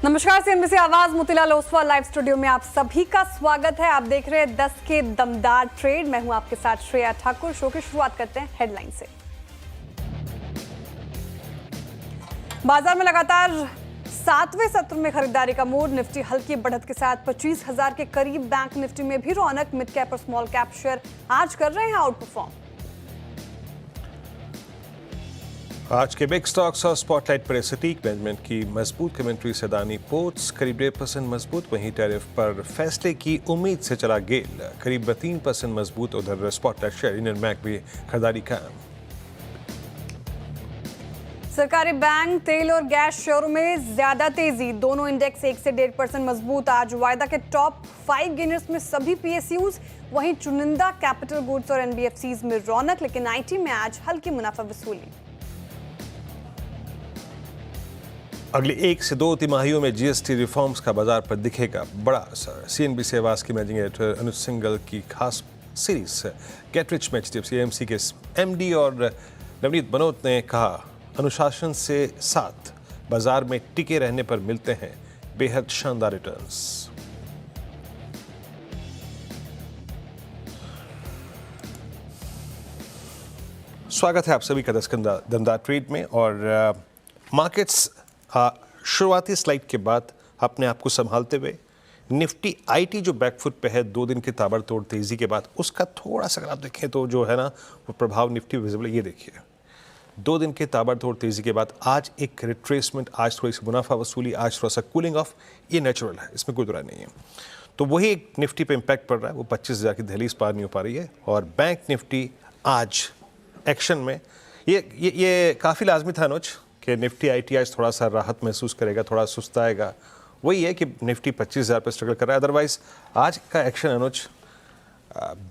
नमस्कार, सीएनबीसी आवाज Motilal Oswal live studio में आप सभी का स्वागत है। आप देख रहे हैं 10 के दमदार ट्रेड। मैं हूं आपके साथ श्रेया ठाकुर। शो की शुरुआत करते हैं हेडलाइन से। बाजार में लगातार 7वें सत्र में खरीदारी का मूड। निफ्टी हल्की बढ़त के साथ 25,000 के करीब। बैंक निफ्टी में भी रौनक। मिड कैप और स्मॉल कैप शेयर आज कर रहे हैं आउट परफॉर्म। आज के बिग स्टॉक्स और स्पॉटलाइट पर सटीक मैनेजमेंट की मजबूत कमेंट्री से अदानी पोर्ट्स करीब 1.5% मजबूत। वहीं टैरिफ पर फैसले की उम्मीद से चला गेल करीब 3% मजबूत। उधर स्पॉटलाइट शेयर इंडियन बैंक भी खरीदारी कायम। सरकारी बैंक, तेल और गैस शेयरों में ज्यादा तेजी। दोनों इंडेक्स 1 से 1.5% मजबूत। आज वायदा के टॉप 5 गेनर्स में सभी पीएसयूज। वहीं चुनिंदा कैपिटल गुड्स और एनबीएफसीज में रौनक, लेकिन आईटी में आज हल्की मुनाफा वसूली। अगले 1 से 2 तिमाहियों में जीएसटी रिफॉर्म्स का बाजार पर दिखेगा बड़ा असर। सीएनबीसी आवाज की मैनेजिंग एडिटर अनुज सिंघल की खास सीरीज गेट रिच में एचडीएफसी एएमसी के एमडी और नवनीत बनोत ने कहा, अनुशासन से साथ बाजार में टिके रहने पर मिलते हैं बेहद शानदार रिटर्न्स। स्वागत है आप सभी का 10 का दमदार ट्रेड में। और मार्केट्स शुरुआती स्लाइड के बाद अपने आप को संभालते हुए निफ्टी आईटी जो बैकफुट पे है 2 दिन की ताबड़तोड़ तेजी के बाद, उसका थोड़ा सा अगर आप देखें तो जो है ना वो प्रभाव निफ्टी विजिबल है। ये देखिए 2 दिन के ताबड़तोड़ तेजी के बाद आज एक रिट्रेसमेंट, आज थोड़ी सी मुनाफा वसूली, आज थोड़ा सा कूलिंग ऑफ। ये नेचुरल है, इसमें कोई दुराय नहीं है। तो वही एक निफ्टी पे इम्पैक्ट पड़ रहा है। वो 25,000 की दहलीज पार नहीं हो पा रही है। और बैंक निफ्टी आज एक्शन में ये काफ़ी लाजमी था अनुज कि निफ्टी आईटी आज थोड़ा सा राहत महसूस करेगा, थोड़ा सुस्ताएगा। वही है कि निफ्टी 25,000 पर स्ट्रगल कर रहा है। अदरवाइज आज का action Anuj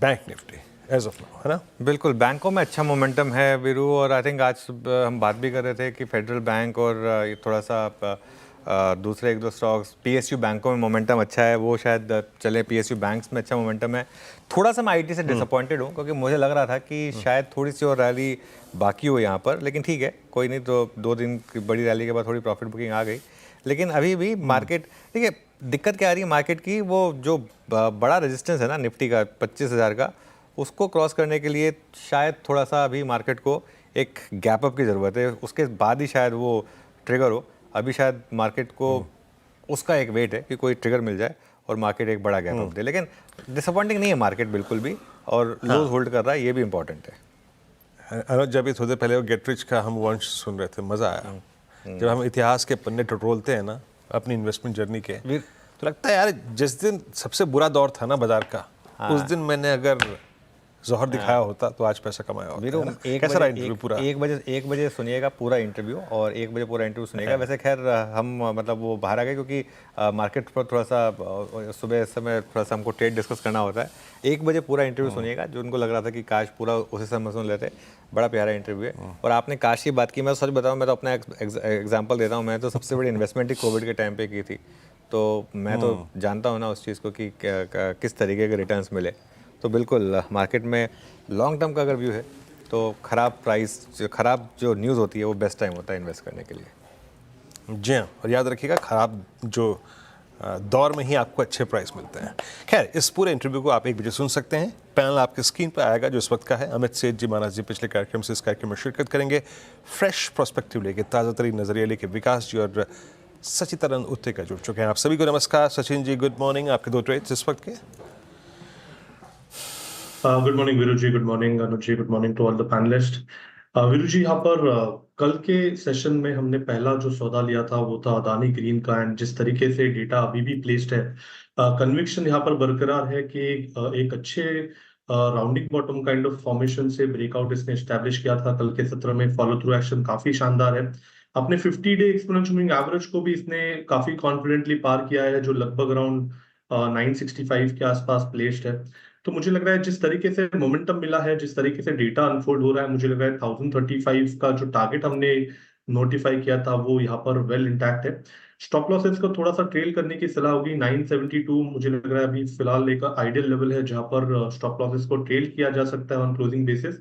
bank Nifty as of now, है ना? बिल्कुल, बैंकों में अच्छा मोमेंटम है वीरू। और आई थिंक आज हम बात भी कर रहे थे कि फेडरल बैंक और ये थोड़ा सा दूसरे 1-2 स्टॉक्स पीएसयू बैंकों में मोमेंटम अच्छा है, वो शायद चले। पीएसयू बैंक्स में अच्छा मोमेंटम है। थोड़ा सा मैं आईटी से डिसअपॉइंटेड हूँ क्योंकि मुझे लग रहा था कि शायद थोड़ी सी और रैली बाकी हो यहाँ पर, लेकिन ठीक है, कोई नहीं। तो 2 दिन की बड़ी रैली के बाद थोड़ी प्रॉफिट बुकिंग आ गई, लेकिन अभी भी मार्केट, ठीक है, दिक्कत क्या आ रही है मार्केट की, वो जो बड़ा रेजिस्टेंस है ना निफ्टी का 25,000 का, उसको क्रॉस करने के लिए शायद थोड़ा सा अभी मार्केट को एक गैप अप की ज़रूरत है। उसके बाद ही शायद वो ट्रिगर हो। अभी शायद मार्केट को उसका एक वेट है कि कोई ट्रिगर मिल जाए और मार्केट एक बड़ा गैप अप दे। लेकिन डिसअपॉइंटिंग नहीं है मार्केट बिल्कुल भी, और लोज होल्ड कर रहा है, ये भी इंपॉर्टेंट है। अनुज, जब थोड़ी देर पहले वो गेट रिच का हम वंश सुन रहे थे, मज़ा आया। जब हम इतिहास के पन्ने टटोलते हैं ना अपनी इन्वेस्टमेंट जर्नी के, तो लगता है यार जिस दिन सबसे बुरा दौर था ना बाजार का, उस दिन मैंने अगर जौहर दिखाया होता तो आज पैसा कमाया होता। कैसा रहा इंटरव्यू पूरा? 1 बजे सुनिएगा पूरा इंटरव्यू, और 1 बजे पूरा इंटरव्यू सुनिएगा। वैसे खैर हम मतलब वो बाहर आ गए क्योंकि मार्केट पर थोड़ा सा सुबह समय थोड़ा सा हमको ट्रेड डिस्कस करना होता है। 1 बजे पूरा इंटरव्यू सुनिएगा। जो उनको लग रहा था कि काश पूरा उसी समय सुन लेते। बड़ा प्यारा इंटरव्यू है। और आपने काश की बात की, मैं सच बताऊँ, मैं तो अपना एग्जाम्पल देता हूँ। मैं तो सबसे बड़ी इन्वेस्टमेंट ही कोविड के टाइम पे की थी, तो मैं तो जानता हूँ ना उस चीज़ को कि किस तरीके के रिटर्न्स मिले। तो बिल्कुल मार्केट में लॉन्ग टर्म का अगर व्यू है तो ख़राब जो न्यूज़ होती है वो बेस्ट टाइम होता है इन्वेस्ट करने के लिए। जी हाँ, और याद रखिएगा ख़राब जो दौर में ही आपको अच्छे प्राइस मिलते हैं। खैर, इस पूरे इंटरव्यू को आप 1 बजे सुन सकते हैं। पैनल आपके स्क्रीन पर आएगा जो इस वक्त का है। अमित सेठ जी महाराज जी पिछले कार्यक्रम से इस कार्यक्रम में शिरकत करेंगे। फ्रेश प्रोस्पेक्टिव लेके, ताज़ा तरीन नजरिया लेके विकास जी और सचितरन उत्तेका जुड़ चुके हैं। आप सभी को नमस्कार। Sachin ji good morning. आपके 2 ट्रेड्स इस वक्त के। Good morning Veeru ji, good morning Anuj ji, good morning to all the panelist. Veeru ji, यहाँ पर कल के सेशन में हमने पहला जो सौदा लिया था वो था अदानी ग्रीन का। एंड जिस तरीके से डेटा अभी भी प्लेस्ड है, कन्विक्शन यहाँ पर बरकरार है कि एक अच्छे rounding bottom kind of formation से ब्रेकआउट इसने एस्टैब्लिश किया था कल के सत्र में। फॉलो थ्रू एक्शन काफी शानदार है। अपने 50 डे एक्सपोनेंशियल मूविंग एवरेज को भी इसने काफी कॉन्फिडेंटली पार किया है, जो लगभग अराउंड 965 के आसपास प्लेस्ड है। तो मुझे लग रहा है जिस तरीके से मोमेंटम मिला है, जिस तरीके से डेटा अनफोल्ड हो रहा है, मुझे लग रहा है 1035 का जो टारगेट हमने नोटिफाई किया था वो यहाँ पर वेल इंटैक्ट है। स्टॉप लॉसेस को थोड़ा सा ट्रेल करने की सलाह होगी। 972 मुझे लग रहा है अभी फिलहाल एक आइडियल लेवल है जहां पर स्टॉप लॉसेस को ट्रेल किया जा सकता है ऑन क्लोजिंग बेसिस।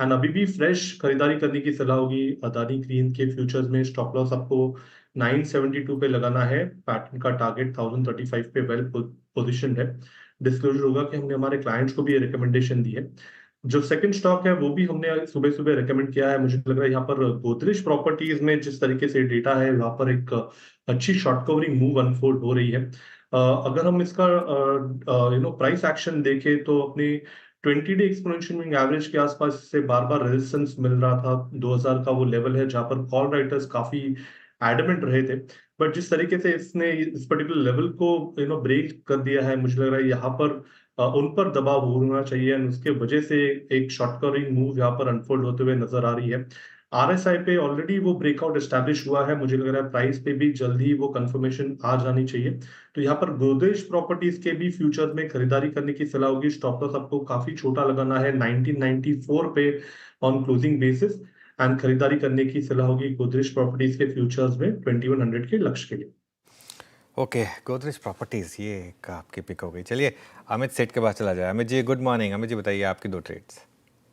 एंड अभी भी फ्रेश खरीदारी करने की सलाह होगी। अदानी ग्रीन के फ्यूचर्स में स्टॉप लॉस आपको 972 पे लगाना है। पैटर्न का टारगेट 1035 पे वेल पोजिशन है। डिस्क्लोजर होगा कि हमने हमारे क्लाइंट्स को भी ये रिकमेंडेशन दी है। जो सेकंड स्टॉक है वो भी हमने सुबह सुबह रिकमेंड किया है। मुझे लग रहा है यहाँ पर गोदरेज प्रॉपर्टीज में जिस तरीके से डेटा है वहां पर एक अच्छी शॉर्ट कवरिंग मूव अनफोल्ड हो रही है। अगर हम इसका प्राइस एक्शन देखें तो अपनी 20 डे एक्सपोनेंशियल मूविंग एवरेज के आसपास से बार बार रेजिस्टेंस मिल रहा था। 2000 का वो लेवल है जहां पर कॉल राइटर्स काफी एडमेंट रहे थे। बट जिस तरीके से इसने इस पर्टिकुलर लेवल को ब्रेक कर दिया है, मुझे लग रहा है यहाँ पर उन पर दबाव होना चाहिए और उसके वजह से एक शॉर्ट कवरिंग मूव यहाँ पर अनफोल्ड होते हुए नजर आ रही है। आरएसआई पे ऑलरेडी वो ब्रेकआउट एस्टैब्लिश हुआ है। मुझे लग रहा है प्राइस पे भी जल्द ही वो कंफर्मेशन आ जानी चाहिए। तो यहाँ पर गोदरेज प्रॉपर्टीज के भी फ्यूचर में खरीदारी करने की सलाह होगी। स्टॉप लॉस आपको काफी छोटा लगाना है 1994 पे ऑन क्लोजिंग बेसिस, एंड खरीदारी करने की सलाह होगी गोदरेज प्रॉपर्टीज के फ्यूचर्स में 2100 के लक्ष्य के लिए। ओके, गोदरेज प्रॉपर्टीज़ ये एक आपकी पिक हो गई। चलिए अमित सेठ के पास चला जाए। Amit ji good morning. अमित जी बताइए आपकी 2 ट्रेड्स।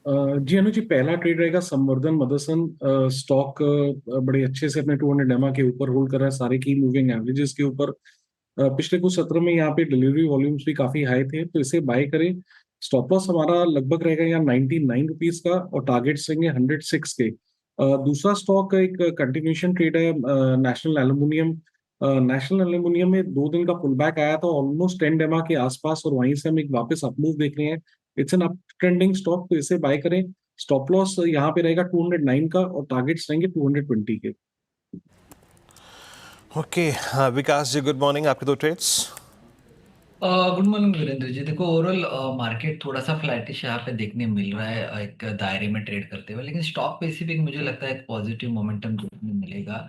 जी अनुज जी, पहला ट्रेड रहेगा संवर्धन मदरसन। स्टॉक बड़े अच्छे से अपने 200 एमआ के ऊपर होल्ड कर रहा है, सारे की मूविंग एवरेजेस के ऊपर। पिछले कुछ सत्र में यहाँ पे डिलीवरी वॉल्यूम्स भी काफी हाई थे, तो इसे बाय करें। स्टॉप लॉस हमारा लगभग रहेगा यहाँ 99 रुपीज का और टारगेट्स रहेंगे 106 के। दूसरा स्टॉक एक कंटिन्यूशन ट्रेड है, नेशनल एल्यूमिनियम। नेशनल एल्यूमिनियम में 2 दिन का पुल बैक आया था ऑलमोस्ट 10 एमआ के आसपास, और वहीं से हम एक वापस अपमूव देख रहे हैं। It's an up trending stock, तो इसे बाय करें। स्टॉप लॉस यहाँ पे रहेगा 209 का और टारगेट्स रहेंगे 220 के। ओके, विकास जी गुड मॉर्निंग, आपके 2 trades. Good morning Virendra ji. देखो ओवरऑल मार्केट थोड़ा सा फ्लैटिश यहाँ पे देखने मिल रहा है एक दायरे में ट्रेड करते हुए, लेकिन स्टॉक स्पेसिफिक मुझे लगता है एक पॉजिटिव मोमेंटम देखने मिलेगा।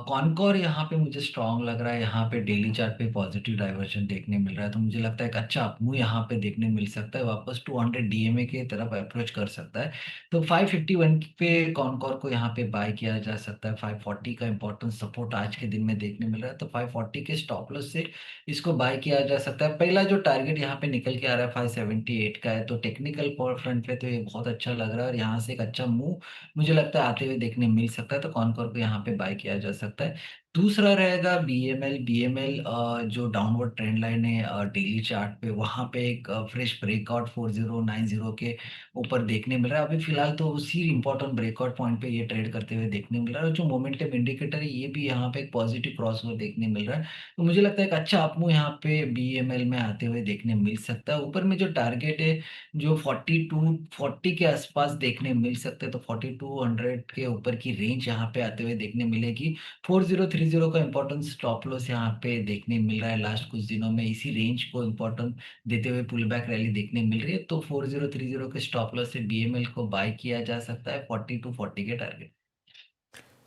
कॉनकॉर यहाँ पे मुझे स्ट्रांग लग रहा है, यहाँ पे डेली चार्ट पे पॉजिटिव डाइवर्जन देखने मिल रहा है, तो मुझे लगता है एक अच्छा अपमूव यहाँ पे देखने मिल सकता है, वापस 200 डीएमए के तरफ अप्रोच कर सकता है। तो 551 पे कॉनकॉर को यहाँ पे बाय किया जा सकता है। 540 का इंपॉर्टेंट सपोर्ट आज के दिन में देखने मिल रहा है, तो 540 के स्टॉप लॉस से इसको बाय किया जा सकता है। पहला जो टारगेट यहाँ पे निकल के आ रहा है 578 का है, तो टेक्निकल फ्रंट पे तो ये बहुत अच्छा लग रहा है और यहाँ से एक अच्छा मूव मुझे लगता है आते हुए देखने मिल सकता है, तो कॉनकॉर को यहाँ पे बाय किया जा सकता है। दूसरा रहेगा बीएमएल जो डाउनवर्ड ट्रेंड लाइन है डेली चार्ट पे, वहां पे एक फ्रेश ब्रेकआउट 4090 के ऊपर देखने मिल रहा है। अभी फिलहाल तो उसी इंपॉर्टेंट ब्रेकआउट पॉइंट पे ये ट्रेड करते हुए देखने मिल रहा है, और जो मोमेंटम इंडिकेटर है ये भी यहाँ पे एक पॉजिटिव क्रॉसओवर देखने मिल रहा है, तो मुझे लगता है एक अच्छा अपमूव यहाँ पे बीएमएल में आते हुए देखने मिल सकता है। ऊपर में जो टारगेट है जो 4240 के आसपास देखने मिल सकते हैं, तो 4200 के ऊपर की रेंज यहाँ पे आते हुए देखने मिलेगी। 4030 का इंपॉर्टेंट स्टॉप लॉस यहाँ पे देखने मिल रहा है। लास्ट कुछ दिनों में इसी रेंज को इंपॉर्टेंट देते हुए पुल बैक रैली देखने मिल रही है, तो 4030 के स्टॉप लॉस से बीएमएल को बाय किया जा सकता है 4240 के टारगेट।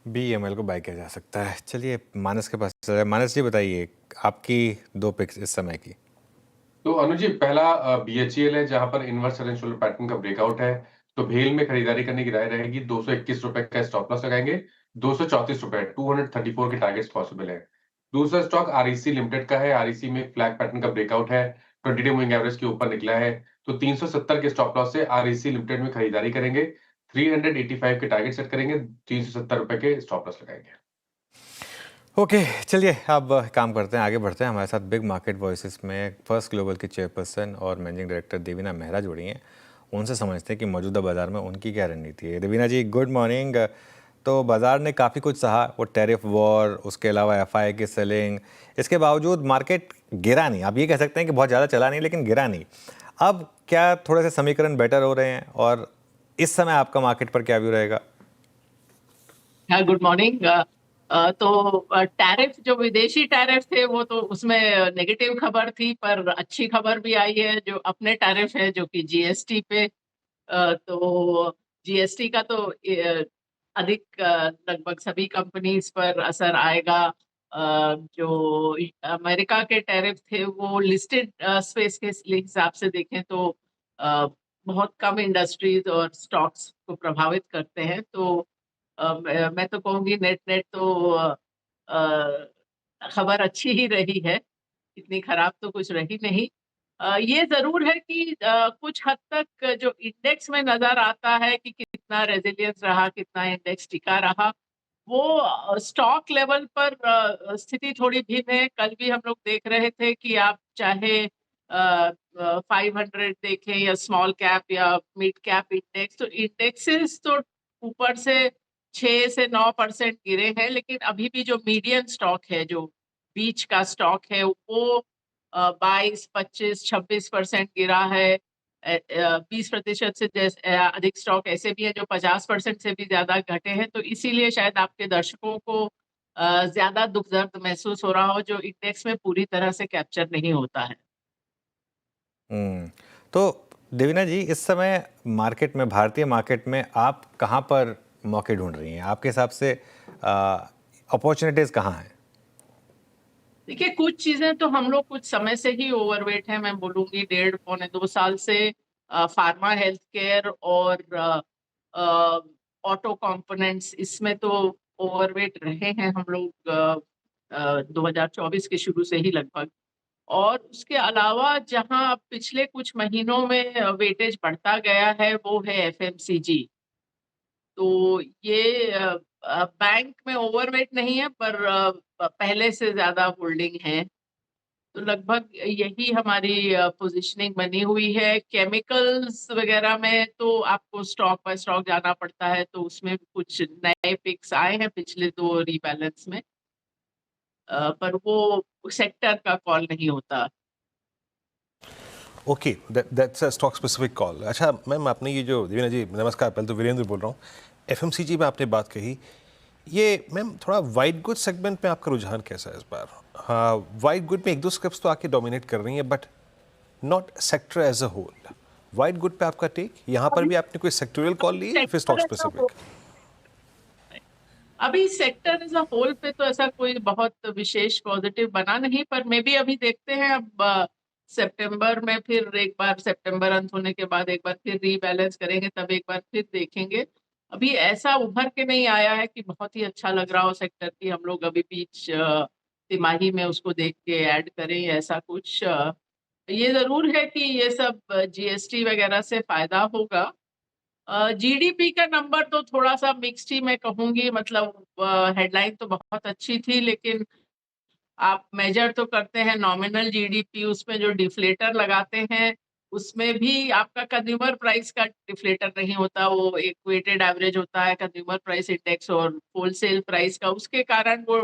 बीएमएल को बाय किया जा सकता है। चलिए मानस के पास चला जाए। मानस जी बताइए आपकी 2 पिक्स इस समय की। तो अनुज जी, पहला बीएचईएल है जहां पर inverse head and shoulder pattern का ब्रेकआउट है, तो भेल में खरीदारी करने की राय रहेगी। 221 रुपए का स्टॉप लॉस लगाएंगे। 234 रुपए 234 के टारगेट्स पॉसिबल है। दूसरा स्टॉक आरईसी लिमिटेड का है। आरईसी में फ्लैग पैटर्न का ब्रेकआउट है, 20 डे मूविंग एवरेज के ऊपर निकला है, तो 370 के स्टॉप लॉस से आरईसी लिमिटेड में खरीदारी करेंगे। 385 के टारगेट सेट करेंगे। 370 रुपए के स्टॉप लॉस लगाएंगे। ओके चलिए अब काम करते हैं, आगे बढ़ते हैं। हमारे साथ बिग मार्केट वॉइसेस में फर्स्ट ग्लोबल की चेयरपर्सन और मैनेजिंग डायरेक्टर देवीना मेहरा जुड़ी हैं। उनसे समझते हैं कि मौजूदा बाजार में उनकी क्या रणनीति है। देवीना जी गुड मॉर्निंग। तो बाजार ने काफ़ी कुछ सहा, वो टैरिफ वॉर, उसके अलावा एफआई की सेलिंग, इसके बावजूद मार्केट गिरा नहीं। आप ये कह सकते हैं कि बहुत ज़्यादा चला नहीं, लेकिन गिरा नहीं। अब क्या थोड़े से समीकरण बेटर हो रहे हैं, और इस समय आपका मार्केट पर क्या व्यू रहेगा? हाँ, गुड मॉर्निंग। तो टैरिफ जो विदेशी टैरिफ थे वो तो उसमें नेगेटिव खबर थी, पर अच्छी खबर भी आई है जो अपने टैरिफ है जो कि जीएसटी पे। तो जीएसटी का तो अधिक लगभग सभी कंपनीज पर असर आएगा। जो अमेरिका के टैरिफ थे वो लिस्टेड स्पेस के हिसाब से देखें तो बहुत कम इंडस्ट्रीज और स्टॉक्स को प्रभावित करते हैं। तो मैं तो कहूँगी नेट नेट तो खबर अच्छी ही रही है, इतनी खराब तो कुछ रही नहीं। ये जरूर है कि कुछ हद तक जो इंडेक्स में नजर आता है कि कितना रेजिलियंस रहा, कितना इंडेक्स टिका रहा, वो स्टॉक लेवल पर स्थिति थोड़ी भिन्न है। कल भी हम लोग देख रहे थे कि आप चाहे 500 देखें या स्मॉल कैप या मिड कैप इंडेक्स, तो इंडेक्सेस तो ऊपर से 6 से 9% गिरे हैं, लेकिन अभी भी जो मीडियन स्टॉक है, जो बीच का स्टॉक है, वो 22, 25, 26% गिरा है। 20% से अधिक स्टॉक ऐसे भी हैं जो 50% से भी ज्यादा घटे हैं। तो इसीलिए शायद आपके दर्शकों को ज्यादा दुख दर्द महसूस हो रहा हो, जो इंडेक्स में पूरी तरह से कैप्चर नहीं होता है। तो देवीना जी, इस समय मार्केट में, भारतीय मार्केट में आप कहाँ पर मौके ढूंढ रही हैं? आपके हिसाब से अपॉर्चुनिटीज कहाँ हैं? देखिए, कुछ चीजें तो हम लोग कुछ समय से ही ओवरवेट है। मैं बोलूंगी 1.5 पौने 2 साल से फार्मा, हेल्थ केयर और ऑटो कंपोनेंट्स, इसमें तो ओवरवेट रहे हैं हम लोग 2024 के शुरू से ही लगभग। और उसके अलावा जहां पिछले कुछ महीनों में वेटेज बढ़ता गया है, वो है एफएमसीजी। तो ये बैंक में ओवरवेट नहीं है, पर पहले से ज्यादा होल्डिंग है। तो लगभग यही हमारी पोजीशनिंग बनी हुई है। केमिकल्स वगैरह में तो आपको स्टॉक बाय स्टॉक जाना पड़ता है, तो उसमें कुछ नए पिक्स आए हैं पिछले 2 रीबैलेंस में, पर वो सेक्टर का कॉल नहीं होता। Okay, that's a stock specific call. अच्छा मैम, आपने ये जो, देवीना जी नमस्कार, पहले तो वीरेंद्र बोल रहा हूँ। एफएमसीजी में आपने बात कही, ये मैम थोड़ा वाइट गुड सेगमेंट में आपका रुझान कैसा है इस बार? हाँ, वाइट गुड में एक दो स्क्रिप्ट्स तो आके डोमिनेट कर रही हैं, but not sector as a whole. White good पे आपका टेक, यहाँ पर भी आपने कोई सेक्टोरियल कॉल ली है या फिर स्टॉक स्पेसिफिक? अभी सेक्टर एज अ होल पे तो ऐसा कोई बहुत विशेष पॉजिटिव बना नहीं, पर मे भी अभी देखते हैं। अब सितंबर में फिर एक बार, सितंबर अंत होने के बाद एक बार फिर रीबैलेंस करेंगे, तब एक बार फिर देखेंगे। अभी ऐसा उभर के नहीं आया है कि बहुत ही अच्छा लग रहा हो सेक्टर की हम लोग अभी बीच तिमाही में उसको देख के ऐड करें, ऐसा कुछ। ये जरूर है कि ये सब जीएसटी वगैरह से फायदा होगा। जीडीपी का नंबर तो थोड़ा सा मिक्स्ड ही मैं कहूंगी। मतलब हेडलाइन तो बहुत अच्छी थी, लेकिन आप मेजर तो करते हैं नॉमिनल जीडीपी, उसमें जो डिफ्लेटर लगाते हैं, उसमें भी आपका कंज्यूमर प्राइस का डिफ्लेटर नहीं होता। वो एक वेटेड एवरेज होता है, कंज्यूमर प्राइस इंडेक्स और होलसेल प्राइस का। उसके कारण वो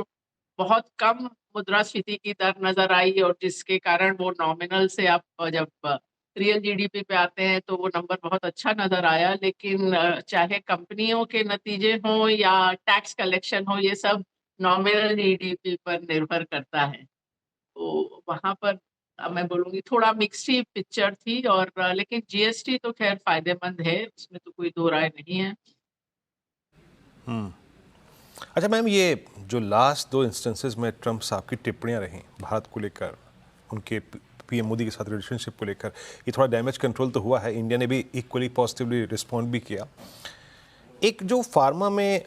बहुत कम मुद्रास्फीति की दर नजर आई, और जिसके कारण वो नॉमिनल से आप जब रियल जीडीपी पे आते हैं तो वो नंबर बहुत अच्छा नजर आया। लेकिन चाहे कंपनियों के नतीजे हों या टैक्स कलेक्शन हो, ये सब नॉमिनल जीडीपी पर निर्भर करता है। तो वहां पर मैं बोलूंगी थोड़ा मिक्स्ड ही पिक्चर थी। और लेकिन जीएसटी तो खैर फायदेमंद है, उसमें तो कोई दो राय नहीं है। अच्छा मैम, ये जो लास्ट दो इंस्टेंसेस में ट्रंप साहब की टिप्पणियां रहीं भारत को लेकर, उनके पीएम मोदी के साथ रिलेशनशिप को लेकर, ये थोड़ा डैमेज कंट्रोल तो हुआ है। इंडिया ने भी इक्वली पॉजिटिवली रिस्पॉन्ड भी किया। एक जो फार्मा में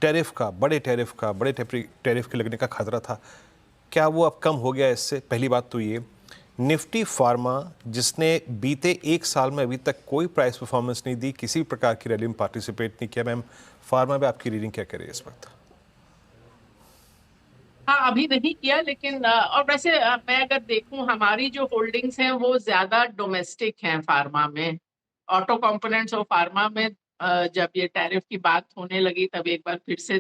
टैरिफ का, बड़े टैरिफ के लगने का खतरा था, क्या वो अब कम हो गया इससे? पहली बात तो ये। निफ्टी फार्मा, जिसने बीते एक साल में अभी तक कोई प्राइस परफॉर्मेंस नहीं दी, किसी प्रकार की रैली में पार्टिसिपेट नहीं किया, मैम फार्मा में आपकी रीडिंग क्या करे इस वक्त? हाँ, अभी नहीं किया, लेकिन और वैसे मैं अगर देखूं, हमारी जो होल्डिंग्स हैं वो ज्यादा डोमेस्टिक हैं फार्मा में। ऑटो कंपोनेंट्स और फार्मा में जब ये टैरिफ की बात होने लगी, तब एक बार फिर से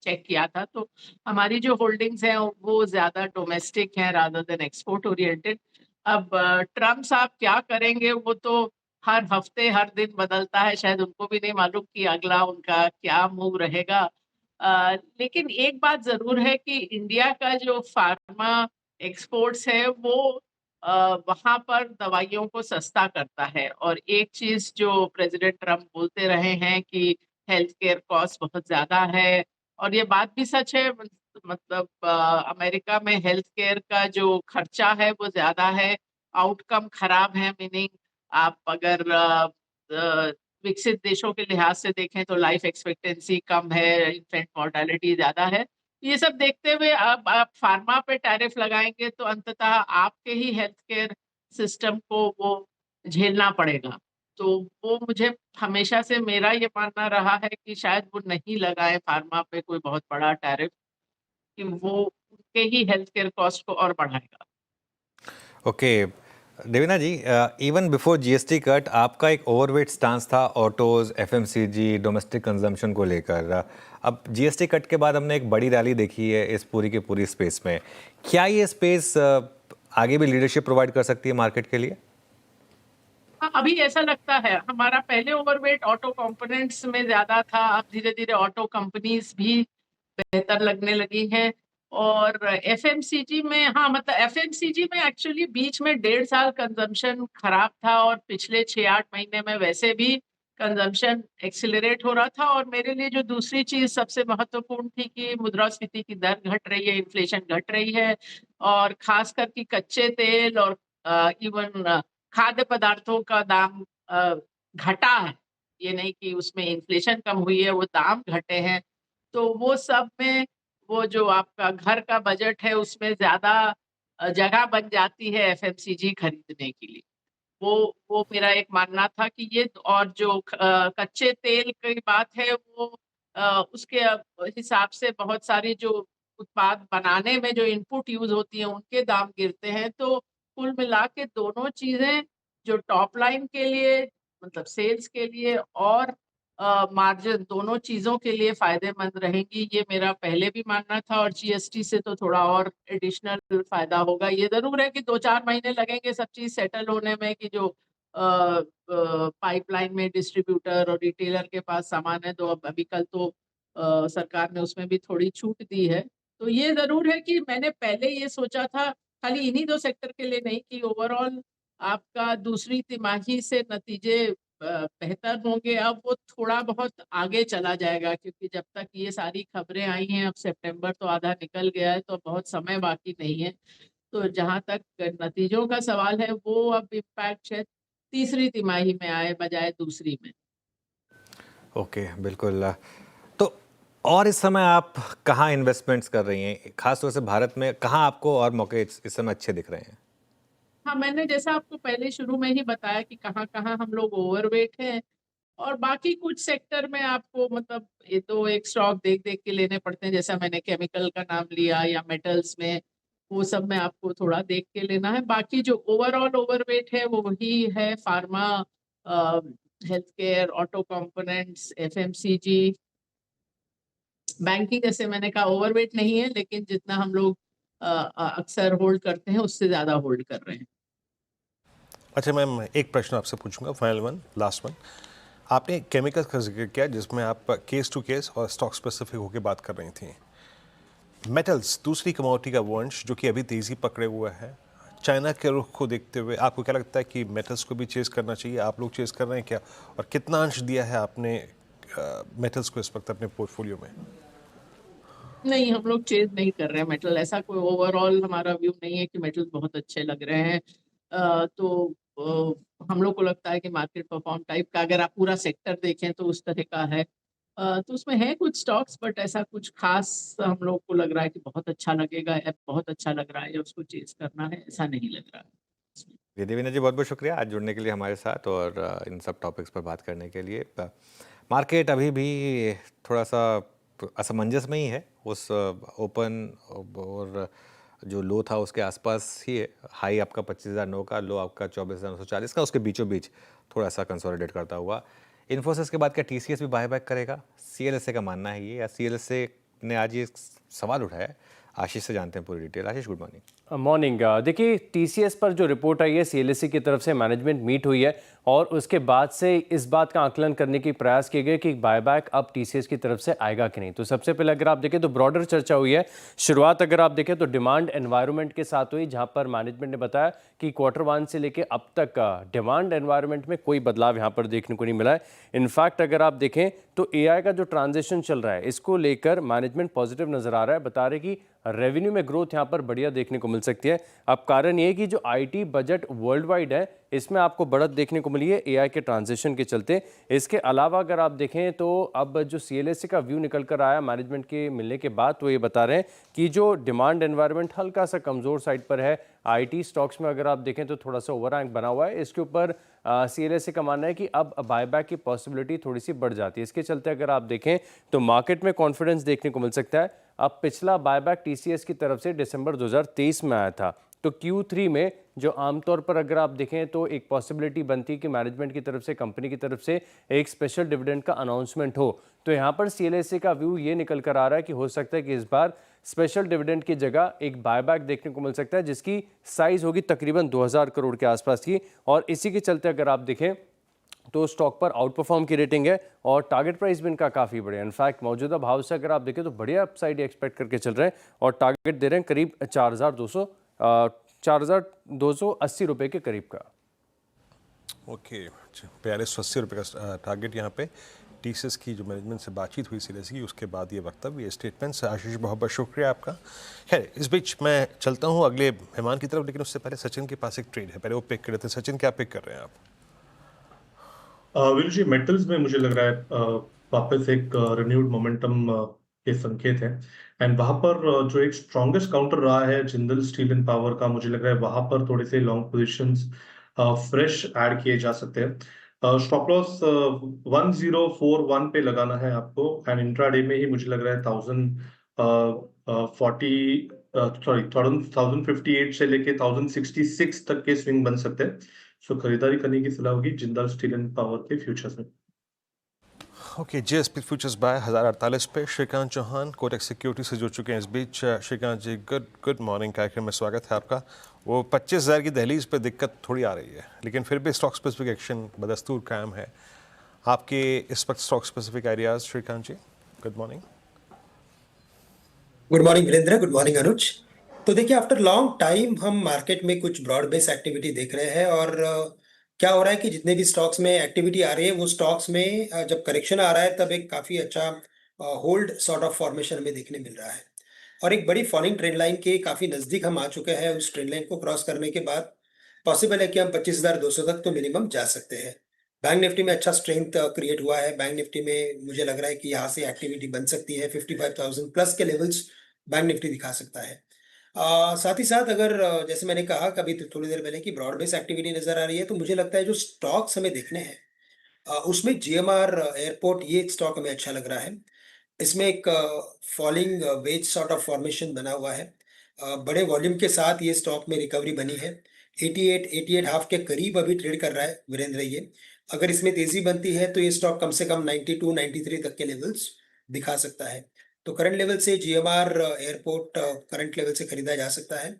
चेक किया था, तो हमारी जो होल्डिंग्स हैं वो ज्यादा डोमेस्टिक हैं रादर देन एक्सपोर्ट ओरिएंटेड। अब ट्रम्प साहब क्या करेंगे, वो तो हर हफ्ते हर दिन बदलता है, शायद उनको भी नहीं मालूम कि अगला उनका क्या मूव रहेगा। लेकिन एक बात जरूर है कि इंडिया का जो फार्मा एक्सपोर्ट्स है वो वहां पर दवाइयों को सस्ता करता है। और एक चीज जो प्रेसिडेंट ट्रम्प बोलते रहे हैं कि हेल्थ केयर कॉस्ट बहुत ज्यादा है, और ये बात भी सच है। मतलब अमेरिका में हेल्थ केयर का जो खर्चा है वो ज्यादा है, आउटकम खराब है। मीनिंग आप अगर विकसित देशों के लिहाज से देखें तो लाइफ एक्सपेक्टेंसी कम है, इन्फेंट मॉर्टेलिटी ज्यादा है। ये सब देखते हुए अब आप फार्मा पे टैरिफ लगाएंगे तो अंततः आपके ही हेल्थ केयर सिस्टम को वो झेलना पड़ेगा। तो वो मुझे हमेशा से मेरा ये मानना रहा है कि शायद वो नहीं लगाए फार्मा पे कोई बहुत बड़ा टैरिफ, कि वो उनके ही हेल्थ केयर कॉस्ट को और बढ़ाएगा। ओके देवीना जी, इवन बिफोर जीएसटी कट आपका एक ओवरवेट स्टांस था ऑटोज, एफएमसीजी, डोमेस्टिक कंजम्पशन को लेकर। अब जीएसटी कट के बाद हमने एक बड़ी रैली देखी है इस पूरी की पूरी स्पेस में। क्या ये स्पेस आगे भी लीडरशिप प्रोवाइड कर सकती है मार्केट के लिए? हाँ, अभी ऐसा लगता है। हमारा पहले ओवरवेट ऑटो कंपोनेंट्स में ज्यादा था, अब धीरे धीरे ऑटो कंपनीज भी बेहतर लगने लगी हैं। और एफएमसीजी में, हाँ मतलब एफएमसीजी में एक्चुअली बीच में 1.5 साल कंजम्पशन खराब था, और पिछले 6-8 महीने में वैसे भी कंजम्पशन एक्सिलरेट हो रहा था। और मेरे लिए जो दूसरी चीज सबसे महत्वपूर्ण थी कि मुद्रास्फीति की दर घट रही है, इन्फ्लेशन घट रही है, और खास करके कच्चे तेल और इवन खाद्य पदार्थों का दाम घटा है। ये नहीं कि उसमें इन्फ्लेशन कम हुई है, वो दाम घटे हैं। तो वो सब में वो जो आपका घर का बजट है उसमें ज्यादा जगह बन जाती है एफएमसीजी खरीदने के लिए। वो मेरा एक मानना था कि ये, और जो कच्चे तेल की बात है वो उसके हिसाब से बहुत सारी जो उत्पाद बनाने में जो इनपुट यूज होती है उनके दाम गिरते हैं। तो कुल मिला के दोनों चीजें जो टॉप लाइन के लिए, मतलब सेल्स के लिए और मार्जिन, दोनों चीजों के लिए फायदेमंद रहेंगी, ये मेरा पहले भी मानना था। और जीएसटी से तो थोड़ा और एडिशनल फायदा होगा। ये जरूर है कि 2-4 महीने लगेंगे सब चीज सेटल होने में, कि जो पाइपलाइन में डिस्ट्रीब्यूटर और रिटेलर के पास सामान है, तो अब अभी कल तो सरकार ने उसमें भी थोड़ी छूट दी है। तो ये जरूर है कि मैंने पहले ये सोचा था, खाली इन्हीं 2 सेक्टर के लिए नहीं, कि ओवरऑल आपका दूसरी तिमाही से नतीजे बेहतर होंगे। अब वो थोड़ा बहुत आगे चला जाएगा, क्योंकि जब तक ये सारी खबरें आई हैं, अब सितंबर तो आधा निकल गया है, तो बहुत समय बाकी नहीं है। तो जहां तक नतीजों का सवाल है, वो अब इम्पैक्ट शायद तीसरी तिमाही में आए बजाय दूसरी में। ओके बिल्कुल। तो और इस समय आप कहाँ इन्वेस्टमेंट्स कर रही हैं, खासतौर से भारत में कहाँ आपको और मौके इस समय अच्छे दिख रहे हैं? हाँ, मैंने जैसा आपको पहले शुरू में ही बताया कि कहाँ-कहाँ हम लोग ओवरवेट हैं, और बाकी कुछ सेक्टर में आपको, मतलब ये तो एक स्टॉक देख-देख के लेने पड़ते हैं। जैसा मैंने केमिकल का नाम लिया, या मेटल्स में, वो सब में आपको थोड़ा देख के लेना है। बाकी जो ओवरऑल ओवरवेट है वो वही है, pharma, uh, health care, auto components, FMCG, banking. जैसे मैंने कहा ओवरवेट नहीं है, लेकिन जितना हम लोग अक्सर होल्ड करते हैं उससे ज्यादा होल्ड कर रहे हैं। अच्छा मैम, एक प्रश्न आपसे पूछूंगा, फाइनल वन, लास्ट वन। आपने केमिकल्स का जिक्र किया जिसमें आप केस टू केस और स्टॉक स्पेसिफिक होकर बात कर रही थी। मेटल्स दूसरी कमोडिटी का वंश जो कि अभी तेज़ी पकड़े हुआ है, चाइना के रुख को देखते हुए आपको क्या लगता है कि मेटल्स को भी चेस करना चाहिए? आप लोग चेस कर रहे हैं क्या, और कितना अंश दिया है आपने मेटल्स को इस वक्त अपने पोर्टफोलियो में? नहीं, हम लोग चेज नहीं कर रहे हैं मेटल। ऐसा कोई ओवरऑल हमारा व्यू नहीं है कि मेटल बहुत अच्छे लग रहे हैं। तो हम लोग को लगता है कि मार्केट परफॉर्म टाइप का, अगर आप पूरा सेक्टर देखें तो उस तरह का है। तो उसमें है कुछ स्टॉक्स, बट ऐसा कुछ खास हम लोग को लग रहा है कि बहुत अच्छा लगेगा या बहुत अच्छा लग रहा है या उसको चेज करना है, ऐसा नहीं लग रहा है। देवीना जी बहुत बहुत शुक्रिया आज जुड़ने के लिए हमारे साथ और इन सब टॉपिक्स पर बात करने के लिए। मार्केट अभी भी थोड़ा सा असमंजस में ही है, उस ओपन और जो लो था उसके आसपास ही है। हाई आपका 25,009 का, लो आपका 24,940 का, उसके बीचों बीच थोड़ा सा कंसोलिडेट करता हुआ। इन्फोसिस के बाद क्या टीसीएस भी बायबैक करेगा, सीएलएसए का मानना है ये, या सीएलएसए ने आज ये सवाल उठाया है? आशीष से जानते हैं पूरी डिटेल। आशीष, गुड मॉर्निंग। मॉर्निंग। देखिए, टीसीएस पर जो रिपोर्ट आई है, सीएलएसए की तरफ से मैनेजमेंट मीट हुई है और उसके बाद से इस बात का आकलन करने की प्रयास किए गए कि बायबैक अब टीसीएस की तरफ से आएगा कि नहीं। तो सबसे पहले अगर आप देखें तो ब्रॉडर चर्चा हुई है। शुरुआत अगर आप देखें तो डिमांड एनवायरनमेंट के साथ हुई, जहां पर मैनेजमेंट ने बताया कि Q1 से लेके अब तक डिमांड एनवायरनमेंट में कोई बदलाव यहाँ पर देखने को नहीं मिला है। इनफैक्ट अगर आप देखें तो एआई का जो ट्रांजिशन चल रहा है, इसको लेकर मैनेजमेंट पॉजिटिव नजर आ रहा है। बता रहे कि रेवेन्यू में ग्रोथ यहाँ पर बढ़िया देखने को मिल सकती है। अब कारण ये है कि जो आईटी बजट वर्ल्ड वाइड है इसमें आपको बढ़त देखने को मिली है एआई के ट्रांजिशन के चलते। इसके अलावा अगर आप देखें तो अब जो सीएलएसए का व्यू निकल कर आया मैनेजमेंट के मिलने के बाद, तो ये बता रहे हैं कि जो डिमांड एनवायरनमेंट हल्का सा कमज़ोर साइड पर है। आईटी स्टॉक्स में अगर आप देखें तो थोड़ा सा ओवरहैंग बना हुआ है। इसके ऊपर सीएलएसए का मानना है कि अब बायबैक की पॉसिबिलिटी थोड़ी सी बढ़ जाती है। इसके चलते अगर आप देखें तो मार्केट में कॉन्फिडेंस देखने को मिल सकता है। अब पिछला बायबैक टीसीएस की तरफ से दिसंबर 2023 में आया था, तो Q3 में जो आमतौर पर अगर आप देखें तो एक पॉसिबिलिटी बनती है कि मैनेजमेंट की तरफ से, कंपनी की तरफ से एक स्पेशल डिविडेंड का अनाउंसमेंट हो। तो यहाँ पर सीएलएसए का व्यू ये निकल कर आ रहा है कि हो सकता है कि इस बार स्पेशल डिविडेंड की जगह एक बायबैक देखने को मिल सकता है, जिसकी साइज होगी तकरीबन 2000 करोड़ के आसपास की। और इसी के चलते अगर आप देखें तो स्टॉक पर आउट परफॉर्म की रेटिंग है और टारगेट प्राइस भी इनका काफ़ी बढ़िया। इनफैक्ट मौजूदा भाव से अगर आप देखें तो बढ़िया अपसाइड एक्सपेक्ट करके चल रहे हैं और टारगेट दे रहे हैं करीब 4,280 रुपये के करीब का। ओके, 4280 का टारगेट यहाँ पे। टीसीएस की जो मैनेजमेंट से बातचीत हुई सीरियस की, उसके बाद ये वक्तव्य, ये स्टेटमेंट्स। आशीष, बहुत बहुत शुक्रिया आपका। खैर, इस बीच मैं चलता हूँ अगले मेहमान की तरफ, लेकिन उससे पहले सचिन के पास एक ट्रेड है, पहले वो पिक कर लेते हैं। सचिन, क्या पिक कर रहे हैं आप? वीरू जी, मेटल्स में मुझे लग रहा है वापस एक रिन्यूड मोमेंटम के संकेत हैं। एंड वहां पर जो एक स्ट्रॉन्गेस्ट काउंटर रहा है जिंदल स्टील एंड पावर का, मुझे लग रहा है वहां पर थोड़े से लॉन्ग पोजीशंस फ्रेश ऐड किए जा सकते हैं। स्टॉप लॉस 1041 पे लगाना है आपको, एंड इंट्राडे में ही मुझे लग रहा है 1058 से लेके 1066 तक के स्विंग बन सकते हैं। सो खरीदारी करने की सलाह होगी जिंदाल स्टील एंड पावर के फ्यूचर्स में। ओके, जेएसपी फ्यूचर्स बाय 1048 पे श्रीकांत चौहान कोटक सिक्योरिटी से जुड़ चुके हैं इस बीच। श्रीकांत जी, गुड मॉर्निंग, कार्यक्रम में स्वागत है आपका। वो 25,000 की दहलीज पे दिक्कत थोड़ी आ रही है, लेकिन फिर भी स्टॉक स्पेसिफिक एक्शन बदस्तूर कायम है। आपके इस वक्त stock specific ideas Shrikant ji? Good morning. Good morning Virendra, good morning Anuj. तो देखिए, आफ्टर लॉन्ग टाइम हम मार्केट में कुछ ब्रॉड बेस एक्टिविटी देख रहे हैं और क्या हो रहा है कि जितने भी स्टॉक्स में एक्टिविटी आ रही है वो स्टॉक्स में जब करेक्शन आ रहा है तब एक काफ़ी अच्छा होल्ड सॉर्ट ऑफ फॉर्मेशन में देखने मिल रहा है और एक बड़ी फॉलिंग ट्रेंड लाइन के काफ़ी नज़दीक हम आ चुके हैं। उस ट्रेंड लाइन को क्रॉस करने के बाद पॉसिबल है कि हम 25,200 तक तो मिनिमम जा सकते हैं। बैंक निफ्टी में अच्छा स्ट्रेंथ क्रिएट हुआ है। बैंक निफ्टी में मुझे लग रहा है कि यहाँ से एक्टिविटी बन सकती है। 55,000 प्लस के लेवल्स बैंक निफ्टी दिखा सकता है। साथ ही साथ अगर जैसे मैंने कहा कभी थोड़ी देर पहले कि ब्रॉड बेस एक्टिविटी नजर आ रही है, तो मुझे लगता है जो स्टॉक्स हमें देखने हैं उसमें जीएमआर एयरपोर्ट, ये एक स्टॉक हमें अच्छा लग रहा है। इसमें एक falling veg sort of formation बना हुआ है। बड़े वॉल्यूम के साथ ये स्टॉक में रिकवरी बनी है। 88 हाफ के करीब अभी ट्रेड कर रहा है वीरेंद्र ये। अगर इसमें तेजी बनती है तो ये स्टॉक कम से कम 92 93 तक के लेवल्स दिखा सकता है। तो करंट लेवल से जीएमआर एयरपोर्ट करंट लेवल से खरीदा जा सकता है।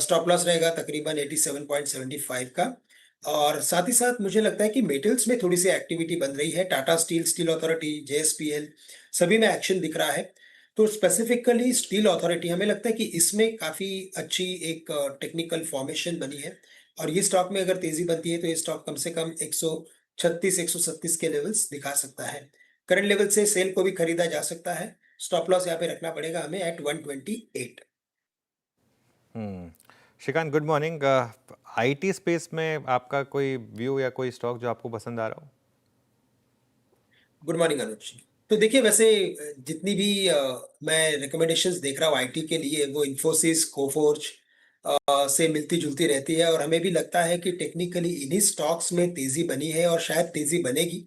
स्टॉप लॉस रहेगा तकरीबन 87.75 का। और साथ ही साथ मुझे लगता है कि मेटल्स में थोड़ी सी एक्टिविटी बन रही है। Tata steel, steel authority, JSPL, सभी में एक्शन दिख रहा है। तो स्पेसिफिकली स्टील अथॉरिटी हमें लगता है कि इसमें काफ़ी अच्छी एक टेक्निकल फॉर्मेशन बनी है और ये स्टॉक में अगर तेजी बनती है तो ये स्टॉक कम से कम 136 137 के लेवल्स दिखा सकता है। करंट लेवल से सेल को भी खरीदा जा सकता है। स्टॉप लॉस यहाँ पे रखना पड़ेगा हमें at 128। Shrikant, good morning. IT space में आपका कोई व्यू या कोई स्टॉक जो आपको पसंद आ रहा हो? Good morning Anuj. तो देखिए, वैसे जितनी भी मैं रिकमेंडेशंस देख रहा हूँ आईटी के लिए, वो इन्फोसिस, कोफोर्ज से मिलती जुलती रहती है और हमें भी लगता है कि टेक्निकली इन्हीं स्टॉक्स में तेजी बनी है और शायद तेजी बनेगी।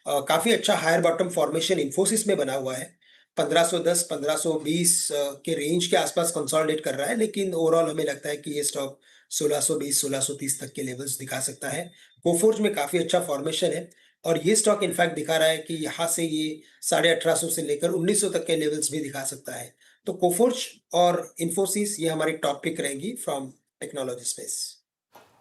काफी अच्छा हायर बॉटम फॉर्मेशन इन्फोसिस में बना हुआ है। 1510 1520 के रेंज के आसपास कंसोलिडेट कर रहा है, लेकिन ओवरऑल हमें लगता है कि ये स्टॉक 1620 1630 तक के लेवल्स दिखा सकता है। कोफोर्ज में काफी अच्छा फॉर्मेशन है और ये स्टॉक इनफैक्ट दिखा रहा है कि यहाँ से ये 1850 से लेकर 1900 तक के लेवल्स भी दिखा सकता है। तो कोफोर्ज और इन्फोसिस ये हमारी टॉप पिक रहेगी from technology space.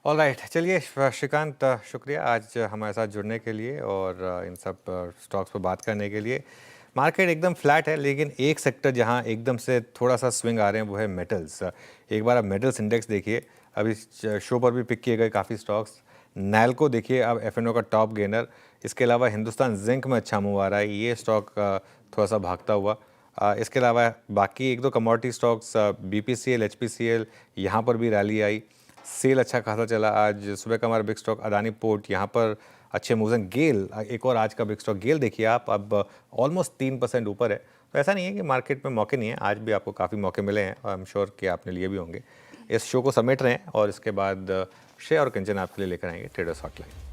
All right, चलिए श्रीकांत, शुक्रिया आज हमारे साथ जुड़ने के लिए और इन सब स्टॉक्स पर बात करने के लिए। मार्केट एकदम फ्लैट है, लेकिन एक सेक्टर जहां एकदम से थोड़ा सा स्विंग आ रहे हैं वो है मेटल्स। एक बार आप मेटल्स इंडेक्स देखिए, अभी शो पर भी पिक किए गए काफ़ी स्टॉक्स। नैल्को देखिए, अब एफएनओ का टॉप गेनर। इसके अलावा हिंदुस्तान जिंक में अच्छा मूव आ रहा है, ये स्टॉक थोड़ा सा भागता हुआ। इसके अलावा बाकी एक दो कमोडिटी स्टॉक्स BPCL, HPCL यहाँ पर भी रैली आई, सेल अच्छा खासा चला। आज सुबह का हमारा बिग स्टॉक अदानी पोर्ट यहाँ पर अच्छे मूव्स हैं। गेल एक और आज का बिग स्टॉक गेल देखिए आप, अब ऑलमोस्ट 3% ऊपर है। तो ऐसा नहीं है कि मार्केट में मौके नहीं है, आज भी आपको काफ़ी मौके मिले हैं और आई एम श्योर कि आपने लिए भी होंगे। इस शो को समेट रहे हैं और इसके बाद श्रेय और कंचन आपके लिए लेकर आएंगे ट्रेडर्स हॉटलाइन।